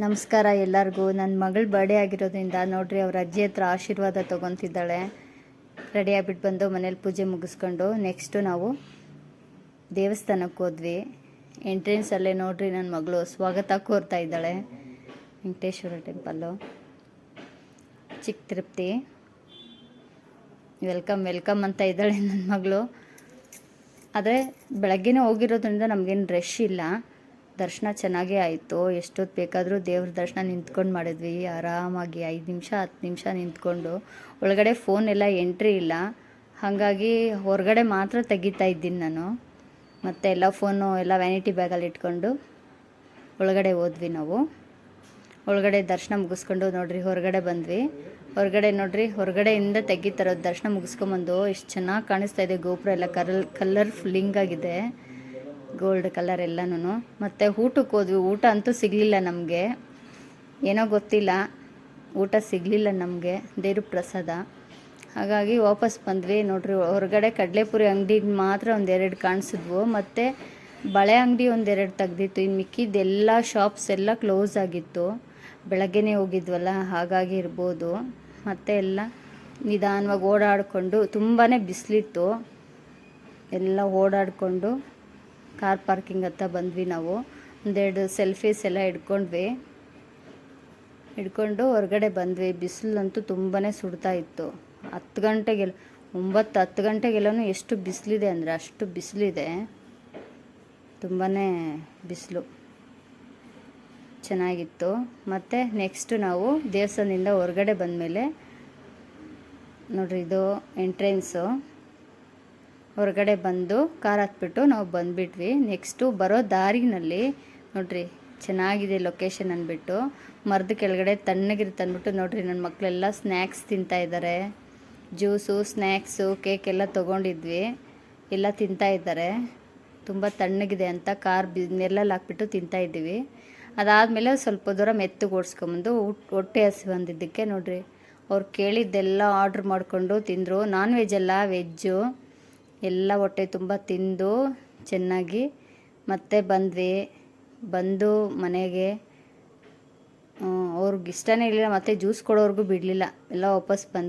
ನಮಸ್ಕಾರ ಎಲ್ಲರಿಗೂ. ನನ್ನ ಮಗಳ ಬರ್ಡೇ ಆಗಿರೋದ್ರಿಂದ ನೋಡ್ರಿ ಅವ್ರ ಅಜ್ಜಿ ಹತ್ರ ಆಶೀರ್ವಾದ ತೊಗೊತಿದ್ದಾಳೆ. ರೆಡಿ ಆಗಿಬಿಟ್ಟು ಬಂದು ಮನೇಲಿ ಪೂಜೆ ಮುಗಿಸ್ಕೊಂಡು ನೆಕ್ಸ್ಟು ನಾವು ದೇವಸ್ಥಾನಕ್ಕೆ ಹೋದ್ವಿ. ಎಂಟ್ರೆನ್ಸಲ್ಲೇ ನೋಡ್ರಿ ನನ್ನ ಮಗಳು ಸ್ವಾಗತ ಕೋರ್ತಾ ಇದ್ದಾಳೆ. ವೆಂಕಟೇಶ್ವರ ಟೆಂಪಲ್ಲು, ಚಿಕ್ಕ ತಿರುಪತಿ. ವೆಲ್ಕಮ್ ವೆಲ್ಕಮ್ ಅಂತ ಇದ್ದಾಳೆ ನನ್ನ ಮಗಳು. ಆದರೆ ಬೆಳಗ್ಗೆನೇ ಹೋಗಿರೋದ್ರಿಂದ ನಮಗೇನು ರಶ್ ಇಲ್ಲ, ದರ್ಶನ ಚೆನ್ನಾಗೇ ಆಯಿತು. ಎಷ್ಟೊತ್ತು ಬೇಕಾದರೂ ದೇವ್ರ ದರ್ಶನ ನಿಂತ್ಕೊಂಡು ಮಾಡಿದ್ವಿ ಆರಾಮಾಗಿ. 5 ನಿಮಿಷ 10 ನಿಮಿಷ ನಿಂತ್ಕೊಂಡು. ಒಳಗಡೆ ಫೋನ್ ಎಲ್ಲ ಎಂಟ್ರಿ ಇಲ್ಲ, ಹಾಗಾಗಿ ಹೊರಗಡೆ ಮಾತ್ರ ತೆಗಿತಾ ಇದ್ದೀನಿ ನಾನು. ಮತ್ತು ಎಲ್ಲ ಫೋನು ಎಲ್ಲ ವ್ಯಾನಿಟಿ ಬ್ಯಾಗಲ್ಲಿ ಇಟ್ಕೊಂಡು ಒಳಗಡೆ ಹೋದ್ವಿ ನಾವು. ಒಳಗಡೆ ದರ್ಶನ ಮುಗಿಸ್ಕೊಂಡು ನೋಡ್ರಿ ಹೊರಗಡೆ ಬಂದ್ವಿ. ಹೊರಗಡೆ ನೋಡ್ರಿ, ಹೊರಗಡೆಯಿಂದ ತೆಗಿತಾರೋದು ದರ್ಶನ ಮುಗಿಸ್ಕೊಂಬಂದು ಎಷ್ಟು ಚೆನ್ನಾಗಿ ಕಾಣಿಸ್ತಾ ಇದೆ. ಗೋಪುರ ಎಲ್ಲ ಕಲರ್ಫುಲ್ಲಿಂಗ್ ಆಗಿದೆ, ಗೋಲ್ಡ್ ಕಲರ್ ಎಲ್ಲನೂ. ಮತ್ತು ಊಟಕ್ಕೆ ಹೋದ್ವಿ. ಊಟ ಅಂತೂ ಸಿಗಲಿಲ್ಲ ನಮಗೆ, ಏನೋ ಗೊತ್ತಿಲ್ಲ, ಊಟ ಸಿಗಲಿಲ್ಲ ನಮಗೆ, ದೇವ್ರ ಪ್ರಸಾದ. ಹಾಗಾಗಿ ವಾಪಸ್ ಬಂದ್ವಿ. ನೋಡ್ರಿ ಹೊರಗಡೆ ಕಡಲೆಪುರಿ ಅಂಗಡಿ ಮಾತ್ರ ಒಂದೆರಡು ಕಾಣಿಸಿದ್ವು, ಮತ್ತು ಬಳೆ ಅಂಗಡಿ ಒಂದೆರಡು ತೆಗ್ದಿತ್ತು. ಇನ್ನು ಮಿಕ್ಕಿದ್ದೆಲ್ಲ ಶಾಪ್ಸ್ ಎಲ್ಲ ಕ್ಲೋಸ್ ಆಗಿತ್ತು. ಬೆಳಗ್ಗೆನೇ ಹೋಗಿದ್ವಲ್ಲ, ಹಾಗಾಗಿ ಇರ್ಬೋದು. ಮತ್ತು ಎಲ್ಲ ನಿಧಾನವಾಗಿ ಓಡಾಡಿಕೊಂಡು, ತುಂಬಾ ಬಿಸಿಲಿತ್ತು, ಎಲ್ಲ ಓಡಾಡಿಕೊಂಡು ಕಾರ್ ಪಾರ್ಕಿಂಗ್ ಹತ್ರ ಬಂದ್ವಿ ನಾವು. ಒಂದೆರಡು ಸೆಲ್ಫೀಸ್ ಎಲ್ಲ ಹಿಡ್ಕೊಂಡು ಹೊರಗಡೆ ಬಂದ್ವಿ. ಬಿಸಿಲಂತೂ ತುಂಬಾ ಸುಡ್ತಾ ಇತ್ತು. 10 ಗಂಟೆಗೆಲ್ಲ 9-10 ಗಂಟೆಗೆಲ್ಲನೂ ಎಷ್ಟು ಬಿಸಿಲಿದೆ ಅಂದರೆ ಅಷ್ಟು ಬಿಸಿಲಿದೆ, ತುಂಬಾ ಬಿಸಿಲು. ಚೆನ್ನಾಗಿತ್ತು. ಮತ್ತು ನೆಕ್ಸ್ಟು ನಾವು ದೇವಸ್ಥಾನದಿಂದ ಹೊರಗಡೆ ಬಂದಮೇಲೆ ನೋಡ್ರಿ, ಇದು ಎಂಟ್ರೆನ್ಸು. ಹೊರಗಡೆ ಬಂದು ಕಾರ್ ಹತ್ಬಿಟ್ಟು ನಾವು ಬಂದುಬಿಟ್ವಿ. ನೆಕ್ಸ್ಟು ಬರೋ ದಾರಿನಲ್ಲಿ ನೋಡ್ರಿ ಚೆನ್ನಾಗಿದೆ ಲೊಕೇಶನ್ ಅಂದ್ಬಿಟ್ಟು ಮರದ ಕೆಳಗಡೆ ತಣ್ಣಗಿರುತ್ತೆ ಅಂದ್ಬಿಟ್ಟು ನೋಡ್ರಿ ನನ್ನ ಮಕ್ಕಳೆಲ್ಲ ಸ್ನ್ಯಾಕ್ಸ್ ತಿಂತಾಯಿದ್ದಾರೆ. ಜ್ಯೂಸು, ಸ್ನ್ಯಾಕ್ಸು, ಕೇಕ್ ಎಲ್ಲ ತೊಗೊಂಡಿದ್ವಿ, ಎಲ್ಲ ತಿಂತಾಯಿದ್ದಾರೆ. ತುಂಬ ತಣ್ಣಗಿದೆ ಅಂತ ಕಾರ್ ನೆರಳಲ್ಲಿ ಹಾಕ್ಬಿಟ್ಟು ತಿಂತಾಯಿದ್ದೀವಿ. ಅದಾದಮೇಲೆ ಸ್ವಲ್ಪ ದೂರ ಮೆತ್ತಗೆ ಓಡಿಸ್ಕೊಂಬಂದು ಹೊಟ್ಟೆ ಹಸಿ ಬಂದಿದ್ದಕ್ಕೆ ನೋಡ್ರಿ ಅವ್ರು ಕೇಳಿದ್ದೆಲ್ಲ ಆರ್ಡ್ರ್ ಮಾಡಿಕೊಂಡು ತಿಂದರು. ನಾನ್ ವೆಜ್ ಅಲ್ಲ, ವೆಜ್ಜು ಎಲ್ಲ ಹೊಟ್ಟೆ ತುಂಬ ತಿಂದು ಚೆನ್ನಾಗಿ ಮತ್ತೆ ಬಂದು ಮನೆಗೆ ಅವ್ರಿಗೆ ಇಷ್ಟನೇ ಇರಲಿಲ್ಲ, ಮತ್ತು ಜ್ಯೂಸ್ ಕೊಡೋರ್ಗೂ ಬಿಡಲಿಲ್ಲ, ಎಲ್ಲ ವಾಪಸ್ ಬಂದು